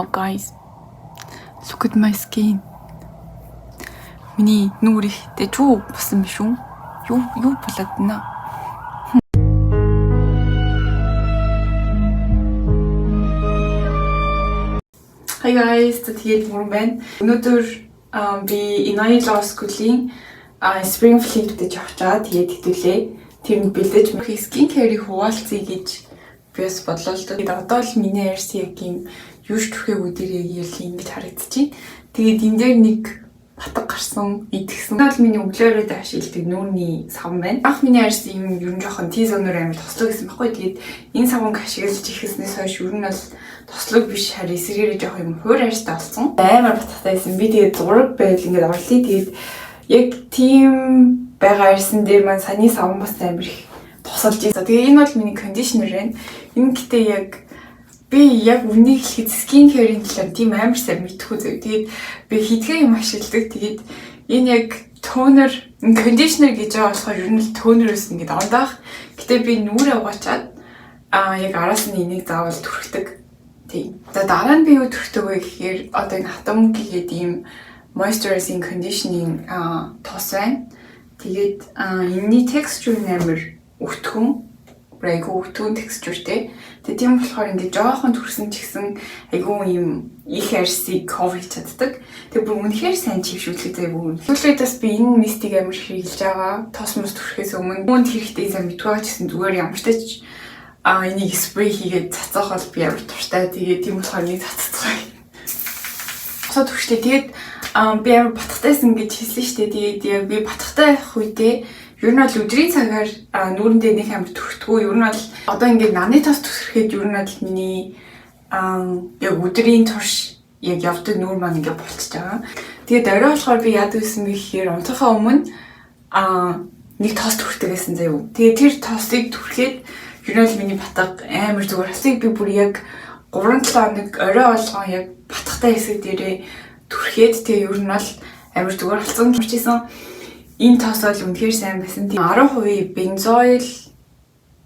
Oh guys, look at my skin. Миний нүур ихтэй чүү басан биш үү? Юу болоод байна? Hi guys, тэгээд мөрөн байна. Өнөөдөр би Inai Law School-ийн Spring Fleet гэж явах чаа. Тэгээд хэвлээ. Тэр нь бэлдэж мөх skin care-ийг хуваалцъя гэж би бас бодлоо л дээ. Одоо л миний ярьсан яг юм юуш төрхөө өдөр яг ингэж харагдчихээн. Тэгээд энэ дээр нэг батг гарсан, идгсэн. Энэ бол миний өглөөрөө ашигладаг нүүрний савн байна. Анх миний ярьсан юм ер нь жоохон T-zone-оор амар тослог гэсэн байхгүй. Тэгээд энэ савнг ашиглаж ихэснээс хойш ер нь бол тослог биш харин эсрэгээрээ жоохон юм хуур арьстай болсон. Амар батгтай байсан. Би тэгээд зураг байл ингээд орлоо. Тэгээд яг тийм байгаа арьсан дээр маань саяны савн бас амар их тусалж ийсэн. Тэгээ энэ бол миний кондишнер байна. Энэ гэтээ яг би яг үнийг хэлэхэд skin care-ийн талаар тийм амар сайн мэдхгүй зөө. Тэгээд би хитгэн юм ашигладаг. Тэгээд энэ яг тонер, кондишнер гэж байгаа болохоор ер нь л тонерөөс ингээд ондаах. Гэтээ би нүрээ угаачаад яг араас нь энийг заавал түрхдэг. Тийм. За дараа нь би юу түрхдэг вэ гэхээр одоо энэ хатам гэгээд ийм moisturizing conditioning тос байна. Тэгээд энэний texture амар өтгөн. Айгу өтгөн textureтэй. Тэгээд тийм болохоор ингээд жоохон түрсэн ч гэсэн айгу юм их арьсыг cover чаддаг. Тэгээд бүр үнэхээр сайн чившүүлэх зай бүр. Сүүлдээс би энэ мистиг амар хэрэгжилж байгаа. Тос мос түрхээс өмнө үүнд хэрэгтэй сайн мэдгүй байгаа ч гэсэн зүгээр ямар ч тач энийг спрей хийгээд цацаах бол би амар туртай. Тэгээд тийм болохоор нэг цаццгаая. Сод түрхтэй. Тэгээд би амар батгатайсан гэж хэлсэн шүү дээ. Тэгээд яг би батгатай байх үедээ ер нь бол өдрийн цагаар нүүрэндээ нэг амар түрхдэггүй. Ер нь бол одоо ингээд наны тос түрхэхэд ер нь бол миний яг өдрийн турш яг явдаг нүүр маань ингээд болчихж байгаа. Тэгээд орой болохоор би яадаг гэсэн бэ гэхээр унтахаа өмнө нэг тос түрхдэг гэсэн заяа. Тэгээд тэр тосыг түрхэд ер нь бол миний батга амар зүгээр. Хасыг би бүр яг 3-7 хоног орой болгон яг батгатай хэсэг дээрээ түрхэд тэгээд ер нь бол амар зүгээр болсон гэж хэлсэн. Энэ тос бол үнэхээр сайн байсан. 10% benzoyl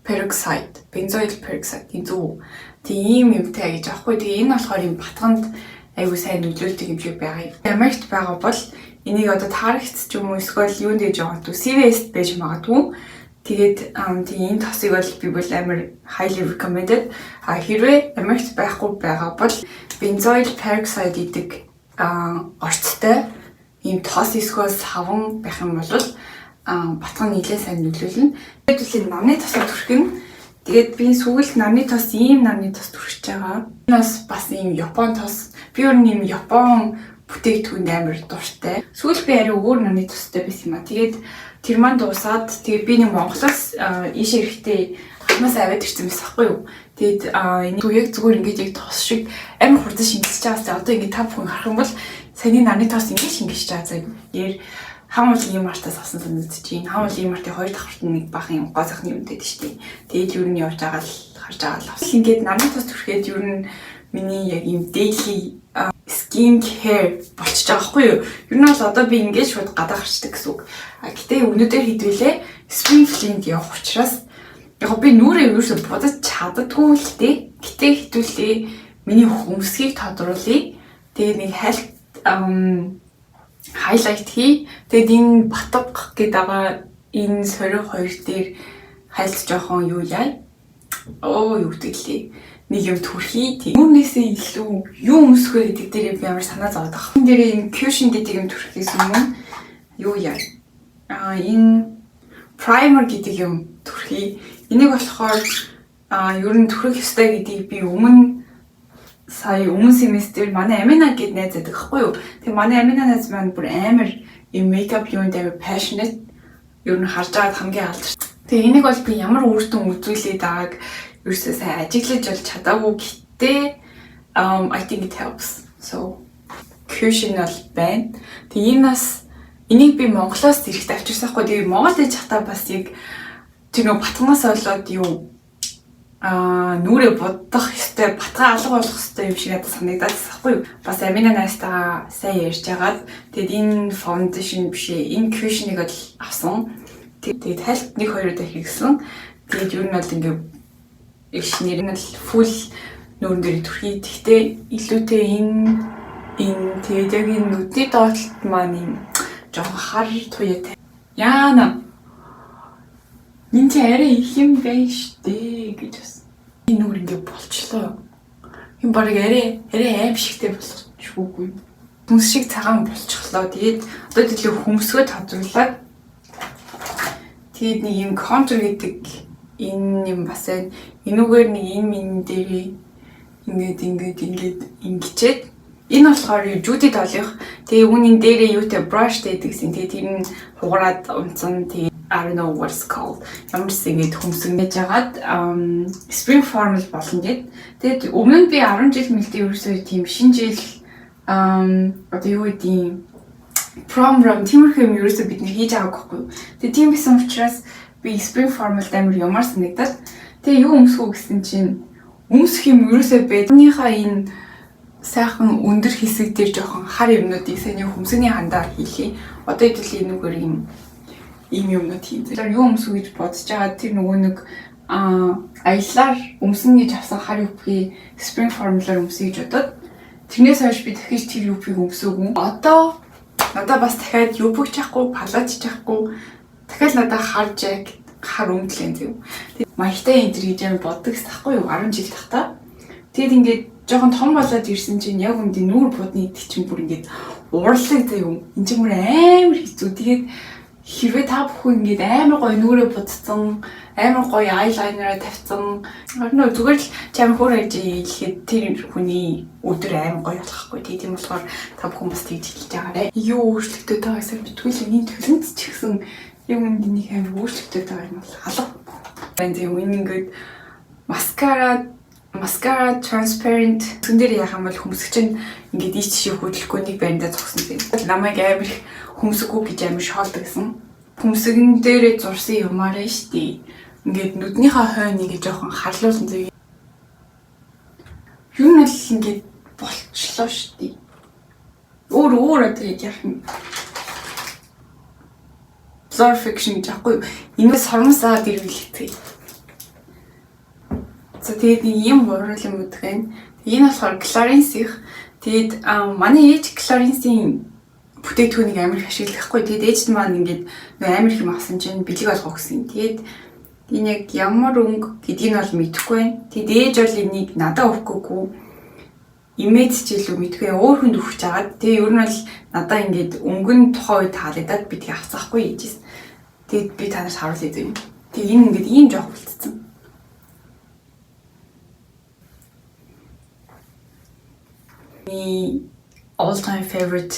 peroxide энэ зөв. Тийм юмтай гэж аахгүй. Тэгээ энэ болохоор юм батганд айгу сайн нөлөөлдөг юм шиг байгаа. Америкт байгаа бол энийг одоо таарагц ч юм уу эсвэл юунд дэж байгаа вэ? CVS байж магадгүй. Тэгээд энэ тосыг бол би бол амар highly recommended. Хэрвээ Америкт байхгүй байгаа бол benzoyl peroxide гэдэг орцтой ийм тос эсвэл савн байх юм бол батган нэлээд сайн нөлөөлнө. Тэгвэл намны тосоо түрхнэ. Тэгээд би сүүл намны тос ийм намны тос түрхэж байгаа. Энэ бас ийм Япон тос. Би өөр ийм Япон бүтээгдэхүүнд амар дуртай. Сүүл би арай өөр намны тостой байсан юм а. Тэгээд тэр маань дуусаад тэгээд би нэг Монголоос ийшээ ирэхдээ хамаас аваад ирсэн байсан байхгүй юу. Тэгээд энэ яг зүгээр ингээд яг тос шиг амар хурдан шингэлж байгаа. Одоо ингээд та бүхэн харах юм бол саяны намны тос ингэж шингэж байгаа заяа. Яэр хамал ийм артаас авсан санагдчихээн. Хамал ийм артын хоёр давхарт нэг бахан юм гоо захны юм дэд штий. Тэгээд юу нь явж байгаа л харж байгаа л. Ингээд намны тос түрхээд юу нь миний яг ийм daily skin care болчихж байгаа хгүй юу. Юу нь бол одоо би ингэж шууд гадаа гарчдаг гэсэн үг. Гэтэ өнөөдөр хэдвэлээ Spring Fleet явах учраас яг би нүрээ юусоо бодож чаддаггүй л дээ. Гэтэ хэдвэлээ миний өмсгийг тодруулъя. Тэгээд нэг highlight хий. Тэгээд энэ батг гэдэг байгаа энэ сориг хоёр дээр хайлт жоохон юу яа. Юу гэдгэлээ. Нэг юм түрхий. Үүнээсээ илүү юу өмсгөө гэдэг дээр би амар санаа зовоод байгаа. Энэ дээр энэ cushion гэдэг юм түрхээс өмнө юу яа. Энэ primer гэдэг юм түрхий. Энийг болохоор ер нь түрхэх ёстой гэдгийг би сая өмнө семестр манай Амина гэд найз байдаг хгүй юу. Тэгээ манай Амина найз маань бүр амар юм мейкап юунд амар passionate ер нь харж байгаад хамгийн алдарч. Тэгээ энийг бол би ямар үр дүн үзүүлээд байгааг ерөөсөө сайн ажиглаж бол чадаагүй гэтээ I think it helps. So cushion бол байна. Тэгээ энийг би Монголоос ирэхэд авчирсаахгүй. Тэгээ Монгол ээж хата бас яг тэр нэг батгнаас болоод юу нүрээ бодох ёстой, батгаа алга болох ёстой юм шиг надад санагдаад байхгүй юу. Бас Амина найстайгаа сайн ярьж байгаад тэгээд энэ foundation биш энэ cushion-ыг л авсан. Тэгээд хальт 1-2 удаа хэрэгсэн. Тэгээд ер нь бол ингээд их шинээр нь л full нүүрэн дээр төрхий. Гэхдээ илүүтэй энэ тэгээд яг энэ нүдний доотлолт маань юм жоохон хар туяатай. Яана. Энд чи арай их юм байна штэ гэж бас. Энэ нүр ингэ болчлоо. Энэ баг арай аимшигтэй болчихгүй. Хүнс шиг цагаан болчихлоо. Тэгээд одоо төлөв хөмсгөө тодруулаад тэгээд нэг юм контур гэдэг энэ юм бас байна. Энүүгээр нэг энэ минь дээр ингээд ингэчээд энэ болохоор Judy Doll-ийнх. Тэгээ үүний дээрээ юутай brush гэдэг гэсэн. Тэгээ тэр нь хугараад унтсан. Тэгээ I don't know what it's called. Ямар ч ингэж хөмсгнэж жагаад spring formal болно гэд. Тэгээд өмнө нь би 10 жил мэлдээ ерөөсөө тийм шинэ жил одоо юу гэдэг prom тиймэрхүү юм ерөөсөө бид нэр хийж байгаагүй байхгүй юу. Тэгээд тийм байсан учраас би spring formal амар ямар санагдаад тэгээ юу өмсгөө гэсэн чинь өмсөх юм ерөөсөө бэднийхаа энэ сайхан өндөр хэсэг дээр жоохон хар юмнуудыг сайн хөмсгний хандаар хийлээ. Одоо хэдүүл энэгээр юм юмнууд хийм. Тэр юу өмсөх гэж бодож байгаа тэр нөгөө нэг аяллаар өмсөн гэж авсан хар юпгийг spring formula өмсөе гэж бодоод тэрнээс хойш би дахиж тэр юпгийг өмсөөгүй. Одоо надаа бас дахиад юпг чахгүй, палач чахгүй дахиад надаа хар өмдлэн зэв. Тэгээд маягтай энэ гэж юм боддог стахгүй юу 10 жил тахта. Тэгэд ингээд жоохон том болоод ирсэн чинь яг үндэ нүүр будны идэх чинь бүр ингээд уурлаг заяа. Энд чинь бүр амар хэцүү. Тэгээд хэрвээ та бүхэн ингээд амар гоё нүрээ будсан, амар гоё eyeliner тавьсан. Орно зүгээр л чам хөөр хийж хэлэхэд тэр хүний өдөр амар гоё болохгүй. Тийм болохоор та бүхэн бас тэгж хэлж байгаарэ. Юу өөрчлөлттэй байгаасаа битгүй л энэ төлөнд ч гэсэн яг үндэ нэг амар өөрчлөлттэй байгаа юм бол халах. Энд юм ингээд Mascara transparent түн дээр яах юм бол хөмсгч нь ингээд ийч шиг хөдлөхгүй нэг байранда зогсон тийм. Намайг амар хөмсггүй гэж амар шоолдог гэсэн. Хөмсгэн дээрээ зурсан юмар нь штий. Ингээд нүднийхээ хойно ингээд жоохон харлуулсан зэрэг. Юу нь л ингээд болчлоо штий. Өөр одоо яах юм. Blur fiction гэж аахгүй. Энэ сормсаад ирвэлтэй. За тэгээд ийм бурал юм үтгэн. Энэ болохоор Clarins-ийнх. Тэгээд манай ээж Clarins-ийн бүтээгдэхүүнийг амар их ашиглахгүй. Тэгээд ээжд маань ингээд амар их юм авсан чинь бэлэг олгох гэсэн. Тэгээд энэ яг ямар өнгө гэдгийг нь бол мэдэхгүй байна. Тэгээд ээж бол энийг надад өгөхгүй. Имэд ч илүү мэдэхгүй. Өөр хүнд өгч жагаад. Тэгээд ер нь бол надад ингээд өнгөн тухай таалагдаад би тэг авцаахгүй ээжээс. Тэгээд би танаас харуулъя юм. Тэгээд энэ ингээд ийм жоох болцсон. All time favorite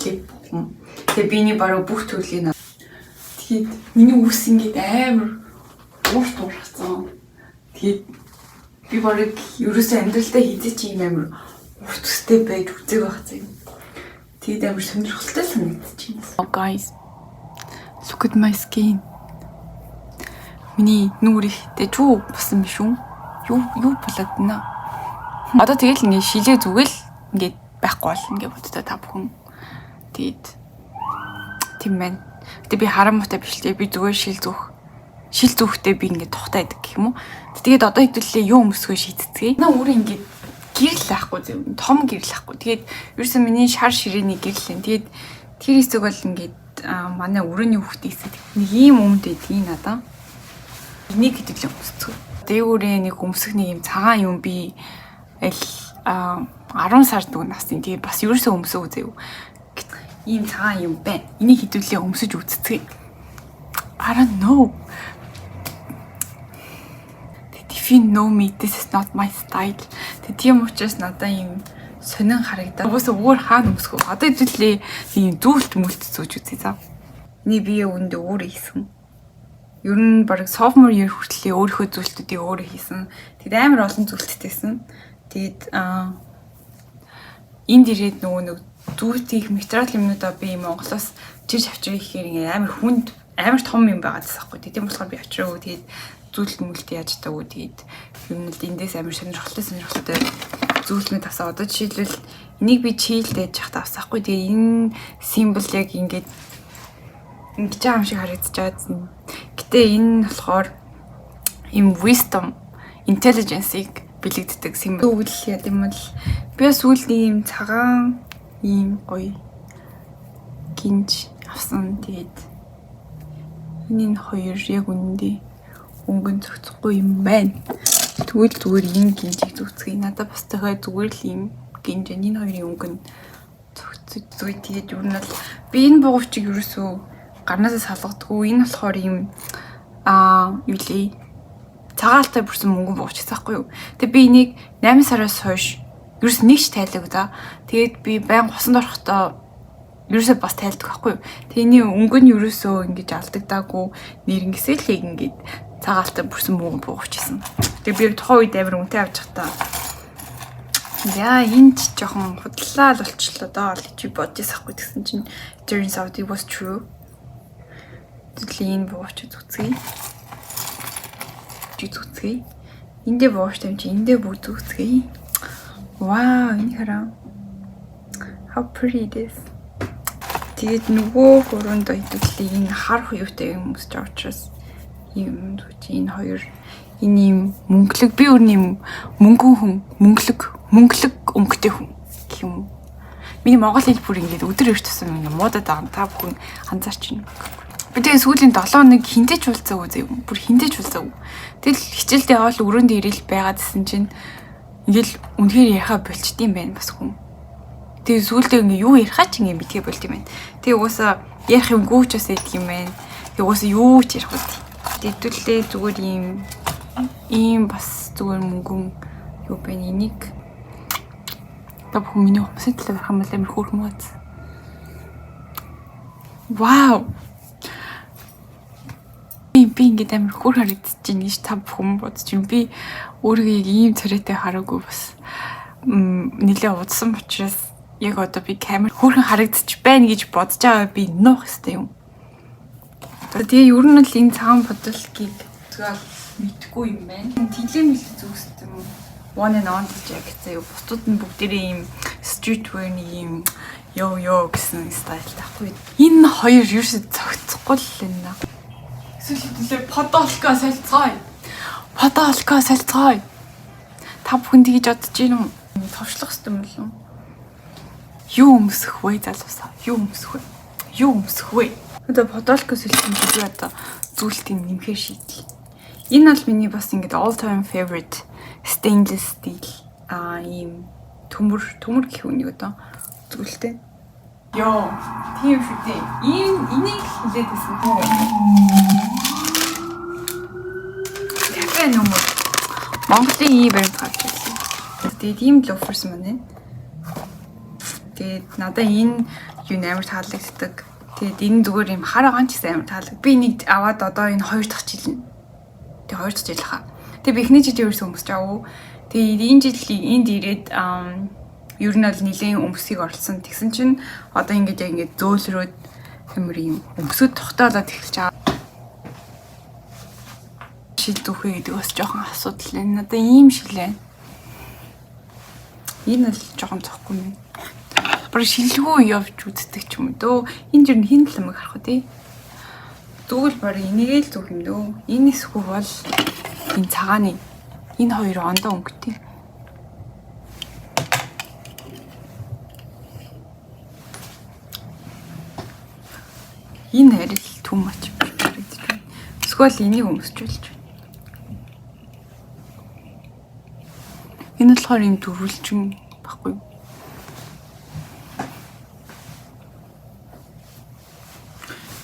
lip balm. Тэгээ биний баруун бүх төрлийн. Тэгээд миний үс ингээд амар уурт уурхсан. Тэгээд би баруун ерөөсөө амьдралдаа хизээч юм амар урт үстэй байж үзэг байх юм. Тэгээд амар сонирхолтой санагдчихэв. Oh guys, look at my skin. Миний нүур ихтэй чүү басан биш үү? Юу болоод байна? Одоо тэгэл ингээ шилээ зүгэл ингээ байхгүй бол ингээ боддоо та бүхэн. Тэгээд тийм байна. Гэтэ би харамтай биш л би зүгээр шил зүүхтэй би ингээ тухтайдаг гэх юм уу. Тэгээд одоо хэдүүлээ юу өмсгөө шийдцгээе. Наа өөрөө ингээ гэрэл ахгүй зөв том гэрэл ахгүй. Тэгээд ерөөсөн миний шар ширээний гэрэл. Тэгээд тэр хэсэг бол ингээ манай өрөөний хүүхдээ хэсэг. Нэг ийм өмд байдгийг надаа. Энийг хэдүүлээ өмсцгөө. Дээгүүрээ нэг өмсөх нэг юм цагаан юм би 10 сард нөгөө насны тэгээ бас ерөөсөө өмсөө үзээв. Ийм цагаан юм байна. Энийг хэдүүлээ өмсөж үзцгээе. I don't know. If you know me, this is not my style. Тийм учраас надаа юм сонин харагдаад. Угсаа өөр хаана өмсгөө. Одоо хэдүүлээ ийм дүүлт мүлт зөөж үзье заа. Эний бие өндөө өөр хийсэн. Ер нь баг sophomore year хүртэл өөрийнхөө зүйлтүүдийг өөрөө хийсэн. Тэгэд амар олон зүйлттэйсэн. Тэгээд энд ирээд нөгөө нэг зүүтих материал юмнуудаа би Монголоос чирж авчрах гэхээр амар хүнд амар том юм байгаа гэсэн юм. Тийм болохоор би авчраагүй. Тэгээд зүйлт мүлт яаж таагүй. Тэгээд юм л эндээс амар сонирхолтой зүйлтнүүд авсаа. Одоо жишээлбэл энийг би чийлдэж явах тавсахгүй. Тэгээд энэ символ яг ингэж байгаа юм шиг харагдчихад. Гэтэ энэ нь болохоор им wisdom, intelligence-ийг бэлэгддэг сүүл яа гэм бол би бас сүүл ийм цагаан ийм гоё гинж авсан. Тэгээд энэ хоёр яг үнэндээ өнгөн зохицохгүй юм байна. Тэгвэл зүгээр энэ гинжийг зүгцгий. Надад бас дахиад зүгээр л ийм гинж энэ хоёрын өнгөн зүгцгий. Тэгээд юу нь бол би энэ бугуучийг ерөөсөө гарнаасаа салгадаггүй. Энэ болохоор ийм юу лээ цагаалтай бүрсэн мөнгөн бугууч гэсэхгүй юу. Тэгээд би энийг 8 сараас хойш ерөөс нэг ч тайлаг да. Тэгээд би баян госонд орохдоо ерөөсөө бас тайлдаг байхгүй юу. Тэний өнгө нь ерөөсөө ингэж алдагдаагүй нэрнгэсээ л ингэж цагаалтай бүрсэн мөнгөн бугуучсан. Тэгээд би тухайн үед амар үнэтэй авч захтаа. Яа энэ ч жоохон худлаа л болчихлоо доо л чи бодчихсахгүй гэсэн чинь turns out it was true. Тэлийн бугууч зүцгий. Зүцгий. Эндээ бугууч юм чи эндээ бүгд зүцгий. Wow, энэ хараа. How pretty it is. Тэгээд нөгөө хөрөнд хэдүүлээ энэ хар хуйтай юм өсч учраас юм зүг энэ хоёр энэ юм мөнгөлөг би өөр юм мөнгөн хүн мөнгөлөг өнгөтэй хүн гэх юм. Миний монгол хэл бүр ингэж өдөр өртсөн юм муудаад байгаа. Та бүхэн анзаарч байна. Би тэгээ сүүлийн 7 хоног хинтэж уулзаагүй зөө. Бүр хинтэж уулзаагүй. Тэгэл хичээлдээ аваад өрөөнд ирэл байгаад гэсэн чинь ингээл үнэхээр яхаа болчдсан байх бас хүн. Тэгээ сүүлдээ ингээ юу ярихаа ч ингээ мэдгээ болд юм байна. Тэгээ угаасаа ярих юм гүүч бас идэх юм байна. Тэгээ угаасаа юу ч ярих үү. Тэдүүлээ зүгээр ийм бас зүгээр мөнгөн юу байна энийг та бүхэн миний хүмүүсийн талаар харах юм бол амар хөөрхөн бац. Вау. Би ингээд амар хөөр харагдчихээн гэж та бүхэн бодож байна. Би өөрийгөө ийм царайтай хараагүй бас нэлээ удсан учраас яг одоо би камер хөөрхөн харагдчих байна гэж бодож байгаа би нуух хэвээр юм. Тэгээ ер нь л энэ цагаан бодлогыг зөвхөн мэдгүй юм байна. Тэлэм хэл зүгсд юм. One and on гэж яг бутууд нь бүгдээрээ ийм streetwear-ны ийм ёо гэсэн стайл таахгүй. Энэ хоёр ерөөсөд цогцохгүй л байна. Эсвэл подолка салцгаая. Та бүхэн тэгж бодож гин үү? Товшлох хэвээр юм болов. Юу өмсөх вэ залуусаа? Юу өмсөх вэ? Одоо подолка салцсан гэж одоо зүйлтийн нэмхээр шийдэл. Энэ бол миний бас ингээд all time favorite stainless steel ийм төмөр гэх үнийг одоо зүйлтэй. Йоо, тийм шүү дээ. Энийг хэлээд байсан хөө. Кафе нөмөр. Монголын ийм баримт гарч ирсэн. Тэгээд ийм loafers маань. Тэгээд надад энэ юу амар таалагддаг. Тэгээд энэ зүгээр юм хар агаан ч гэсэн амар таалаг. Би нэг аваад одоо энэ 2 дахь жил. Тэгээ 2 дахь жил хаа. Тэгээ би эхний жилийн ерөөсөө өмсөж авав. Тэгээд энэ жилийн энд ирээд ер нь бол нэлийн өмсгийг оролцсон. Тэгсэн чинь одоо ингэж яг ингэ зөөлрөөд ямар юм өмсөд тогтоолоод эхэлж байгаа. Шилдүүхээ гэдэг бас жоохон асуудал байна. Надаа ийм шилээ. Энэ бол жоохон зохгүй юм. Бүр шилгүү явж үздэг ч юм дөө. Энд ер нь хин ламыг харах үү? Зүгэл барыг энийгээ л зүг юм дөө. Энэ эсхүү бол энэ цагааны энэ хоёр ондоо өнгөтэй. Энэ арил too much харагдаж байна. Эсвэл энийг өмсч болж байна. Энэ болохоор юм дөрвөлжин баггүй.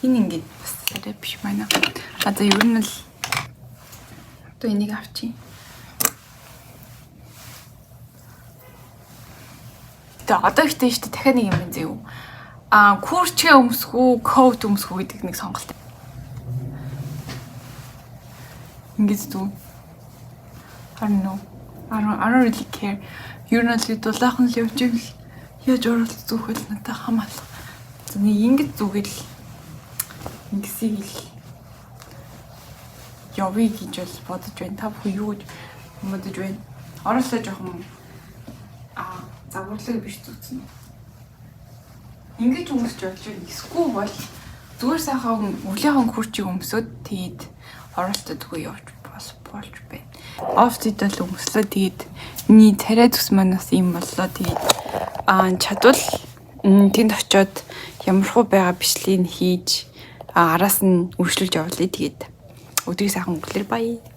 Энэ ингээд бас арай биш байна. Одоо ер нь л одоо энийг авчи. Тэгээ одоо ихтэй штэ дахиад нэг юм байна зөө. Курчгээ өмсгүү, коут өмсгүү гэдэг нэг сонголт. Ингэж дүү. I don't really care. Ер нь л дулаахан л явж ивэл яаж оролт зүгэл надад хамаалах. Нэг ингэж зүгэл ингэсийг л явъя гэж бол бодож байна. Та бүхэн юу гэж бодож байна? Ороолоо жоохон загварлаг биш зүгцэн. Ингэж өмсч болж байна. Эсвэл бол зүгээр сайхан өвлийнхэн хурцыг өмсөд тэгээд оролтод үгүй явж болж байна. офф-зэтэл өмслөө. Тэгээд миний царай зүс маань бас юм боллоо. Тэгээд чадвал тэнд очиод ямархуу байгаа бичлэгийг хийж араас нь үргэлжлүүлж явуулъя. Тэгээд өдрийг сайхан өнгөрүүлээрэй. Бай.